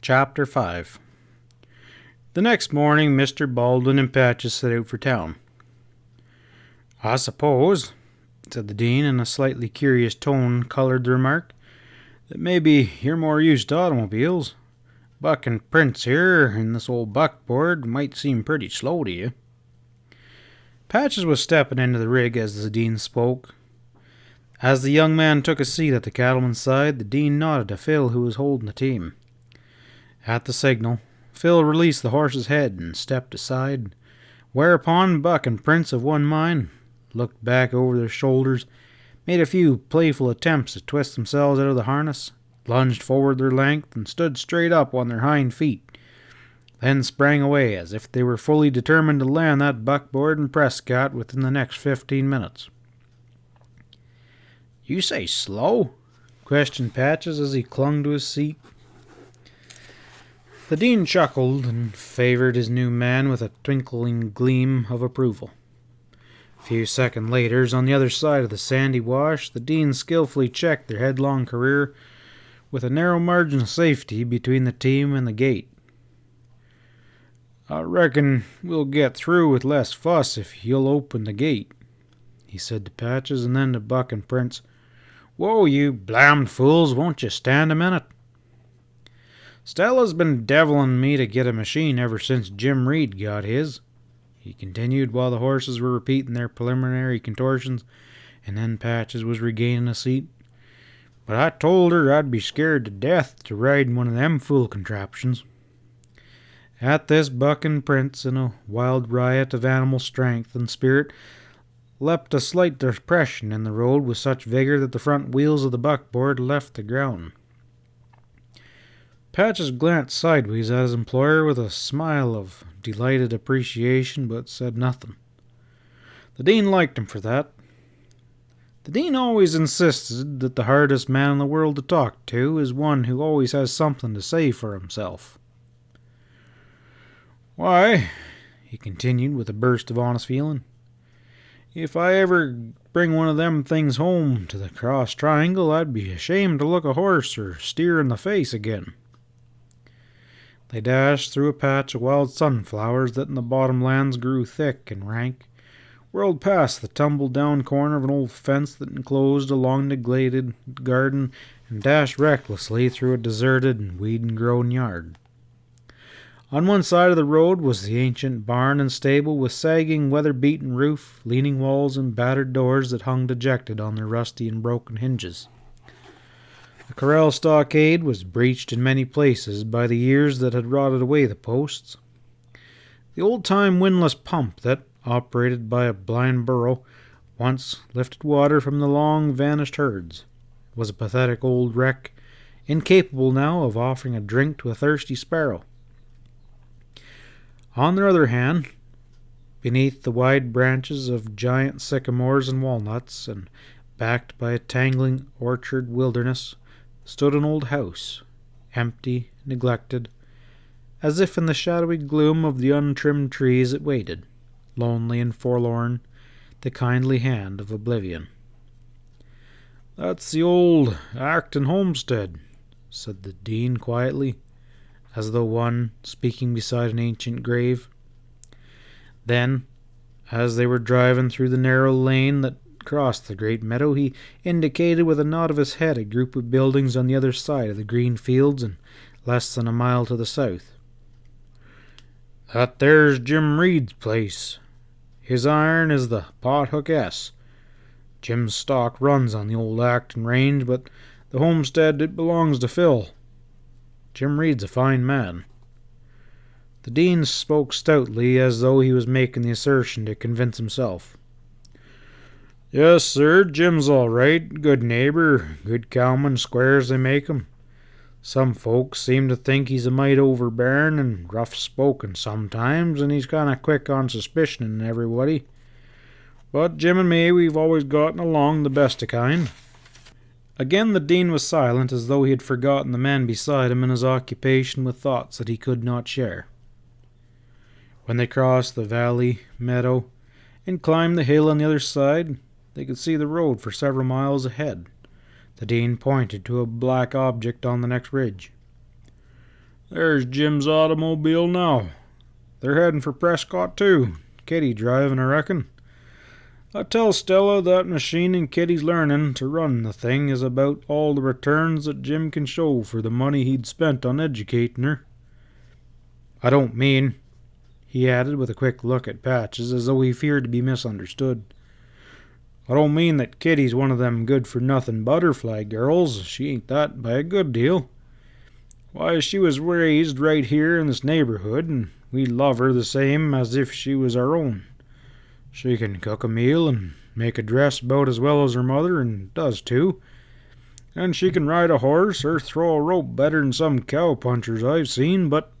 Chapter 5. The next morning, Mr. Baldwin and Patches set out for town. "I suppose," said the Dean in a slightly curious tone coloured the remark, "that maybe you're more used to automobiles. Buck and Prince here in this old buckboard might seem pretty slow to you." Patches was stepping into the rig as the Dean spoke. As the young man took a seat at the cattleman's side, the Dean nodded to Phil, who was holding the team. At the signal, Phil released the horse's head and stepped aside, whereupon Buck and Prince of one mind looked back over their shoulders, made a few playful attempts to twist themselves out of the harness, lunged forward their length, and stood straight up on their hind feet, then sprang away as if they were fully determined to land that buckboard in Prescott within the next 15 minutes. "You say slow?" questioned Patches as he clung to his seat. The Dean chuckled and favoured his new man with a twinkling gleam of approval. A few seconds later, on the other side of the sandy wash, the Dean skillfully checked their headlong career with a narrow margin of safety between the team and the gate. "I reckon we'll get through with less fuss if you'll open the gate," he said to Patches, and then to Buck and Prince. "Whoa, you blamed fools, won't you stand a minute? Stella's been deviling me to get a machine ever since Jim Reed got his," he continued, while the horses were repeating their preliminary contortions, and then Patches was regaining a seat. "But I told her I'd be scared to death to ride in one of them fool contraptions." At this, Buck and Prince, in a wild riot of animal strength and spirit, leapt a slight depression in the road with such vigor that the front wheels of the buckboard left the ground. Patches glanced sideways at his employer with a smile of delighted appreciation, but said nothing. The Dean liked him for that. The Dean always insisted that the hardest man in the world to talk to is one who always has something to say for himself. "Why," he continued with a burst of honest feeling, "if I ever bring one of them things home to the Cross Triangle, I'd be ashamed to look a horse or steer in the face again." They dashed through a patch of wild sunflowers that in the bottomlands grew thick and rank, whirled past the tumble-down corner of an old fence that enclosed a long-neglected garden, and dashed recklessly through a deserted and weed-grown yard. On one side of the road was the ancient barn and stable with sagging, weather-beaten roof, leaning walls, and battered doors that hung dejected on their rusty and broken hinges. The corral stockade was breached in many places by the years that had rotted away the posts. The old-time windlass pump that, operated by a blind burro, once lifted water from the long-vanished herds, was a pathetic old wreck, incapable now of offering a drink to a thirsty sparrow. On the other hand, beneath the wide branches of giant sycamores and walnuts, and backed by a tangling orchard wilderness, stood an old house, empty, neglected, as if in the shadowy gloom of the untrimmed trees it waited, lonely and forlorn, the kindly hand of oblivion. "That's the old Acton homestead," said the Dean quietly, as though one speaking beside an ancient grave. Then, as they were driving through the narrow lane that crossed the great meadow, he indicated with a nod of his head a group of buildings on the other side of the green fields and less than a mile to the south. "That there's Jim Reed's place. His iron is the Pothook S. Jim's stock runs on the old Acton range, but the homestead it belongs to Phil. Jim Reed's a fine man." The Dean spoke stoutly, as though he was making the assertion to convince himself. "Yes, sir, Jim's all right. Good neighbour, good cowman, square as they make 'em. Some folks seem to think he's a mite overbearing and rough-spoken sometimes, and he's kind of quick on suspicioning everybody. But Jim and me, we've always gotten along the best of kind." Again the Dean was silent, as though he had forgotten the man beside him in his occupation with thoughts that he could not share. When they crossed the valley, meadow, and climbed the hill on the other side, they could see the road for several miles ahead. The Dean pointed to a black object on the next ridge. There's Jim's automobile now. They're heading for Prescott, too. Kitty driving, I reckon. I tell Stella that machine and Kitty's learning to run the thing is about all the returns that Jim can show for the money he'd spent on educating her. I don't mean, he added with a quick look at Patches as though he feared to be misunderstood. I don't mean that Kitty's one of them good-for-nothing butterfly girls. She ain't that by a good deal. Why, she was raised right here in this neighborhood, and we love her the same as if she was our own. She can cook a meal and make a dress about as well as her mother, and does too. And she can ride a horse or throw a rope better than some cow-punchers I've seen, but...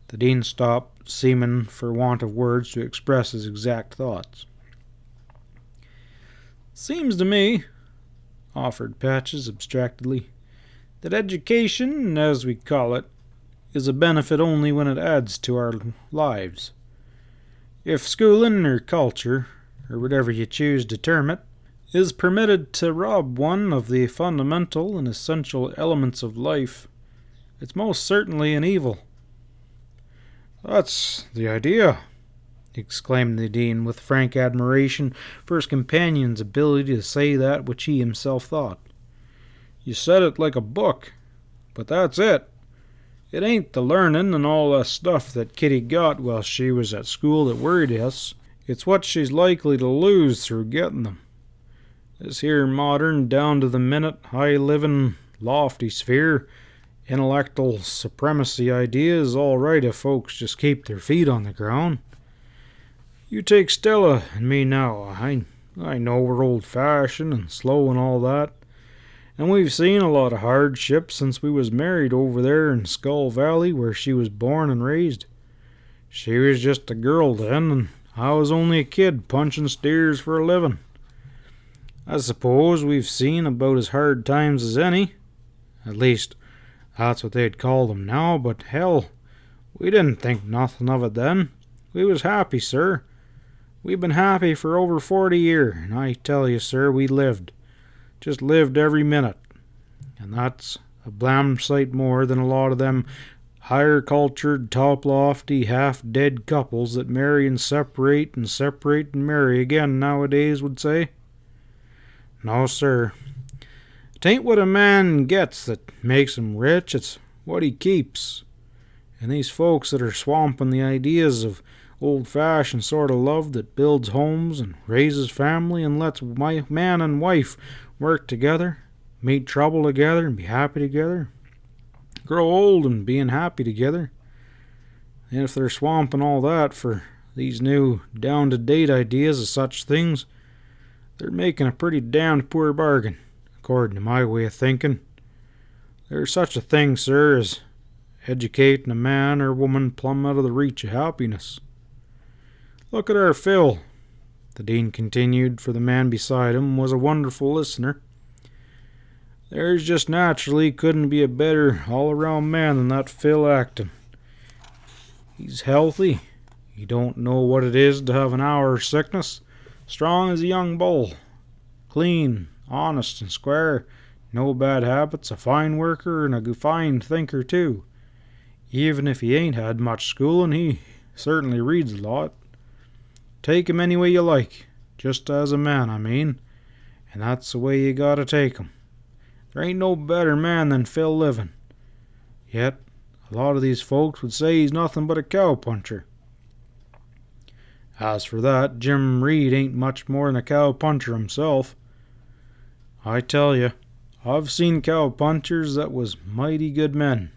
The Dean stopped, seeming for want of words to express his exact thoughts. Seems to me, offered Patches abstractedly, that education, as we call it, is a benefit only when it adds to our lives. If schooling or culture, or whatever you choose to term it, is permitted to rob one of the fundamental and essential elements of life, it's most certainly an evil. That's the idea, exclaimed the Dean with frank admiration for his companion's ability to say that which he himself thought. You said it like a book, but that's it. It ain't the learning and all the stuff that Kitty got while she was at school that worried us. It's what she's likely to lose through getting them. This here modern, down-to-the-minute, high-living, lofty sphere, intellectual supremacy idea is all right if folks just keep their feet on the ground. You take Stella and me now. I know we're old-fashioned and slow and all that, and we've seen a lot of hardship since we was married over there in Skull Valley where she was born and raised. She was just a girl then, and I was only a kid punching steers for a living. I suppose we've seen about as hard times as any. At least, that's what they'd call them now, but hell, we didn't think nothing of it then. We was happy, sir. We've been happy for over 40 years, and I tell you, sir, we lived. Just lived every minute. And that's a blam sight more than a lot of them higher cultured, top lofty, half-dead couples that marry and separate and marry again nowadays would say. No, sir. It ain't what a man gets that makes him rich, it's what he keeps. And these folks that are swamping the ideas of old-fashioned sort of love that builds homes and raises family and lets man and wife work together, meet trouble together and be happy together, grow old and being happy together. And if they're swamping all that for these new down-to-date ideas of such things, they're making a pretty damned poor bargain, according to my way of thinking. There's such a thing, sir, as educating a man or woman plumb out of the reach of happiness. Look at our Phil, the Dean continued, for the man beside him was a wonderful listener. There's just naturally couldn't be a better all-around man than that Phil Acton. He's healthy. He don't know what it is to have an hour's sickness. Strong as a young bull. Clean, honest and square. No bad habits. A fine worker and a fine thinker too. Even if he ain't had much schooling, he certainly reads a lot. Take him any way you like. Just as a man, I mean. And that's the way you gotta take him. There ain't no better man than Phil living. Yet, a lot of these folks would say he's nothing but a cow-puncher. As for that, Jim Reed ain't much more than a cow-puncher himself. I tell you, I've seen cow-punchers that was mighty good men,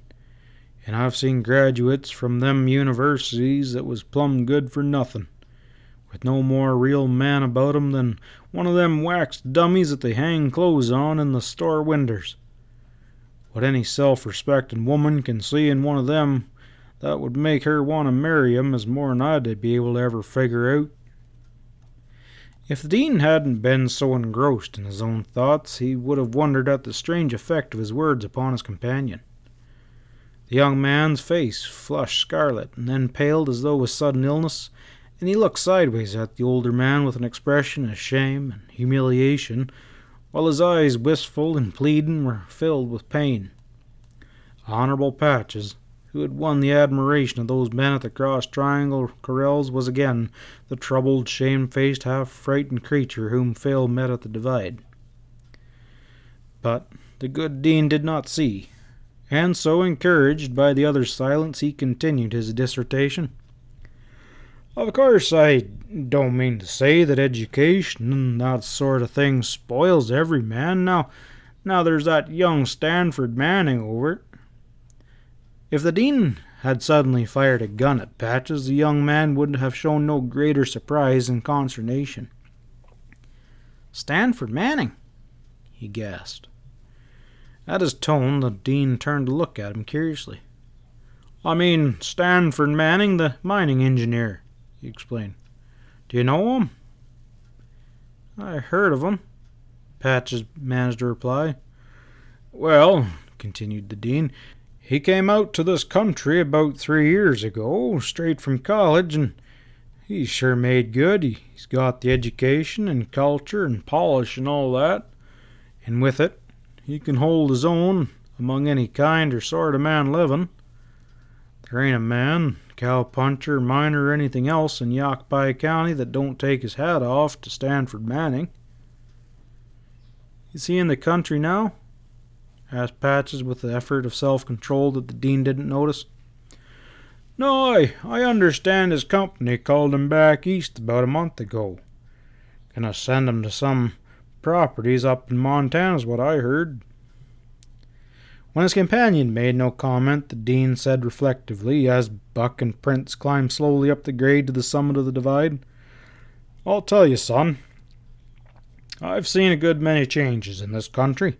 and I've seen graduates from them universities that was plumb good for nothing, with no more real man about 'em than one of them wax dummies that they hang clothes on in the store winders. What any self-respecting woman can see in one of them that would make her want to marry him is more'n I'd be able to ever figure out. If the Dean hadn't been so engrossed in his own thoughts, he would have wondered at the strange effect of his words upon his companion. The young man's face flushed scarlet and then paled as though with sudden illness, and he looked sideways at the older man with an expression of shame and humiliation, while his eyes, wistful and pleading, were filled with pain. Honorable Patches, who had won the admiration of those men at the Cross Triangle corrals, was again the troubled, shamefaced, half-frightened creature whom Phil met at the divide. But the good Dean did not see, and so, encouraged by the other's silence, he continued his dissertation. Of course, I don't mean to say that education and that sort of thing spoils every man. Now there's that young Stanford Manning over it. If the Dean had suddenly fired a gun at Patches, the young man would have shown no greater surprise and consternation. Stanford Manning? He gasped. At his tone, the Dean turned to look at him curiously. I mean Stanford Manning, the mining engineer, he explained. Do you know him? I heard of him, Patches managed to reply. Well, continued the Dean, he came out to this country about 3 years ago, straight from college, and he's sure made good. He's got the education and culture and polish and all that, and with it, he can hold his own among any kind or sort of man living. There ain't a man, cowpuncher, miner, or anything else in Yokpai County that don't take his hat off to Stanford Manning. Is he in the country now? Asked Patches with the effort of self-control that the Dean didn't notice. No, I understand his company called him back east about a month ago. Gonna send him to some properties up in Montana is what I heard. When his companion made no comment, the Dean said reflectively, as Buck and Prince climbed slowly up the grade to the summit of the divide, I'll tell you, son, I've seen a good many changes in this country.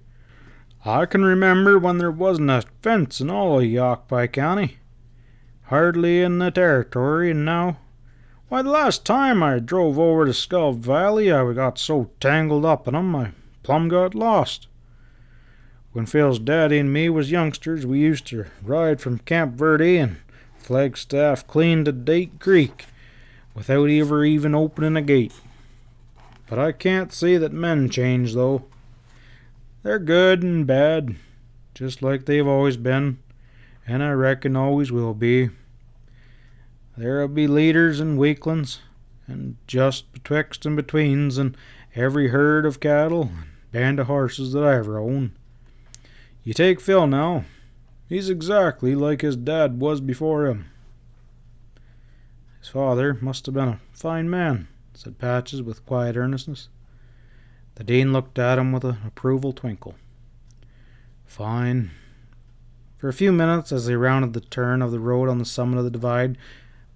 I can remember when there wasn't a fence in all of Yokpai County, hardly in the territory, and now, why, the last time I drove over to Skull Valley, I got so tangled up in 'em I plumb got lost. When Phil's daddy and me was youngsters, we used to ride from Camp Verde and Flagstaff clean to Date Creek without ever even opening a gate. But I can't see that men change, though. They're good and bad, just like they've always been, and I reckon always will be. There'll be leaders and weaklings, and just betwixt and betweens, in every herd of cattle and band of horses that I ever own. You take Phil now. He's exactly like his dad was before him. His father must have been a fine man, said Patches with quiet earnestness. The Dean looked at him with an approval twinkle. Fine. For a few minutes, as they rounded the turn of the road on the summit of the divide,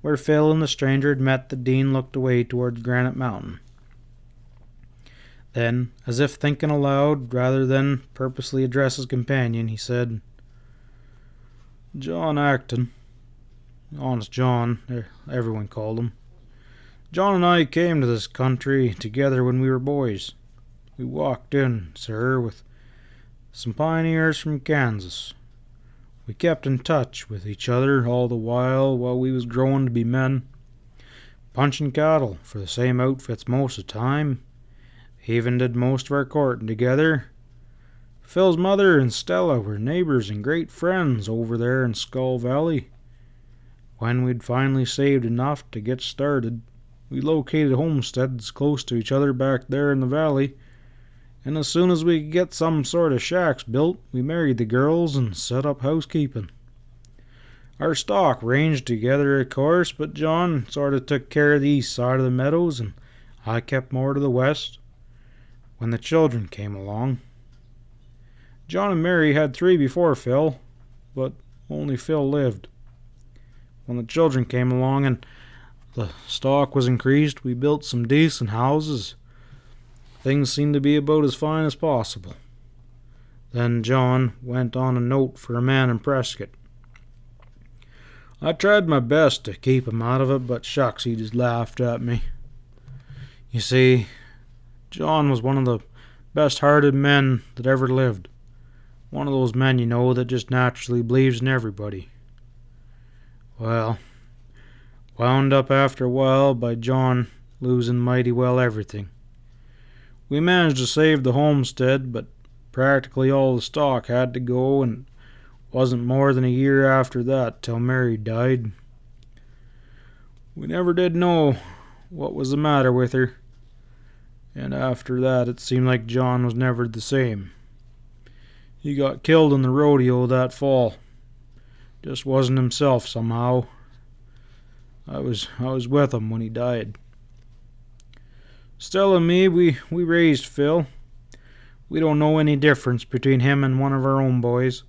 where Phil and the stranger had met, the Dean looked away towards Granite Mountain. Then, as if thinking aloud rather than purposely address his companion, he said, John Acton, Honest John, everyone called him. John and I came to this country together when we were boys. We walked in, sir, with some pioneers from Kansas. We kept in touch with each other all the while we was growing to be men, punching cattle for the same outfits most of the time, even did most of our courting together. Phil's mother and Stella were neighbors and great friends over there in Skull Valley. When we'd finally saved enough to get started, we located homesteads close to each other back there in the valley, and as soon as we could get some sort of shacks built, we married the girls and set up housekeeping. Our stock ranged together, of course, but John sort of took care of the east side of the meadows, and I kept more to the west. When the children came along, John and Mary had 3 before Phil, but only Phil lived. When the children came along and the stock was increased, we built some decent houses. Things seemed to be about as fine as possible. Then John went on a note for a man in Prescott. I tried my best to keep him out of it, but shucks, he just laughed at me. You see, John was one of the best-hearted men that ever lived. One of those men, you know, that just naturally believes in everybody. Well, wound up after a while by John losing mighty well everything. We managed to save the homestead, but practically all the stock had to go, and Wasn't more than a year after that till Mary died. We never did know what was the matter with her, and after that it seemed like John was never the same. He got killed in the rodeo that fall. Just wasn't himself somehow. I was with him when he died. Stella and me, we raised Phil. We don't know any difference between him and one of our own boys.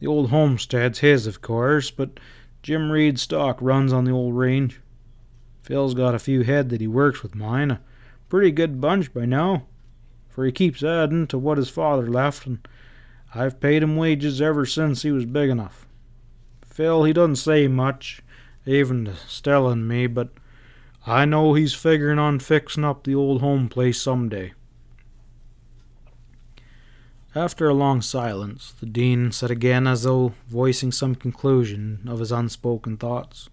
The old homestead's his, of course, but Jim Reed's stock runs on the old range. Phil's got a few head that he works with mine, a pretty good bunch by now, for he keeps adding to what his father left, and I've paid him wages ever since he was big enough. Phil, he doesn't say much, even to Stella and me, but I know he's figuring on fixing up the old home place someday. After a long silence, the dean said again, as though voicing some conclusion of his unspoken thoughts.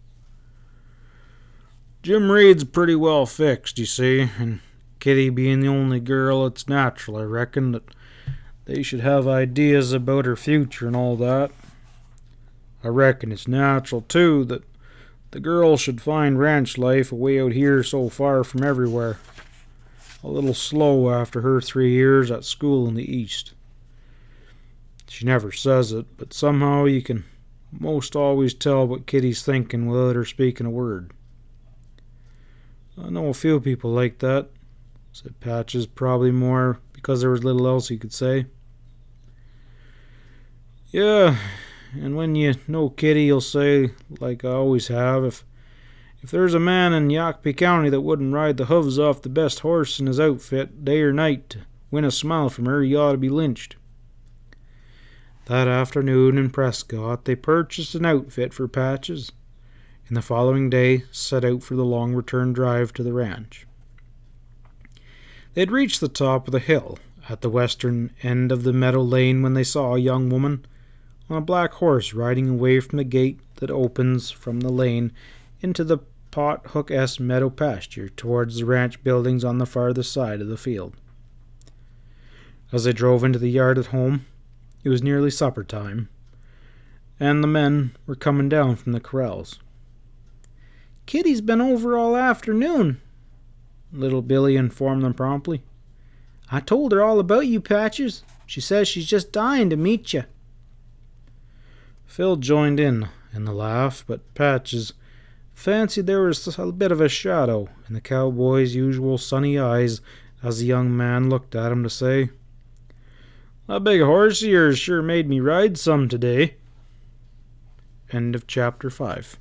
Jim Reed's pretty well fixed, you see, and Kitty being the only girl, it's natural, I reckon, that they should have ideas about her future and all that. I reckon it's natural, too, that the girl should find ranch life away out here so far from everywhere. A little slow after her 3 years at school in the East. She never says it, but somehow you can most always tell what Kitty's thinking without her speaking a word. I know a few people like that, said Patches, probably more because there was little else he could say. Yeah, and when you know Kitty, you'll say, like I always have, if there's a man in Yaqui County that wouldn't ride the hooves off the best horse in his outfit day or night to win a smile from her, he ought to be lynched. That afternoon in Prescott they purchased an outfit for Patches, and the following day set out for the long return drive to the ranch. They had reached the top of the hill at the western end of the meadow lane when they saw a young woman on a black horse riding away from the gate that opens from the lane into the Pot Hook S meadow pasture towards the ranch buildings on the farther side of the field. As they drove into the yard at home, it was nearly supper time, and the men were coming down from the corrals. Kitty's been over all afternoon, little Billy informed them promptly. I told her all about you, Patches. She says she's just dying to meet you. Phil joined in the laugh, but Patches fancied there was a bit of a shadow in the cowboy's usual sunny eyes as the young man looked at him to say, That big horse of yours sure made me ride some today. End of chapter 5.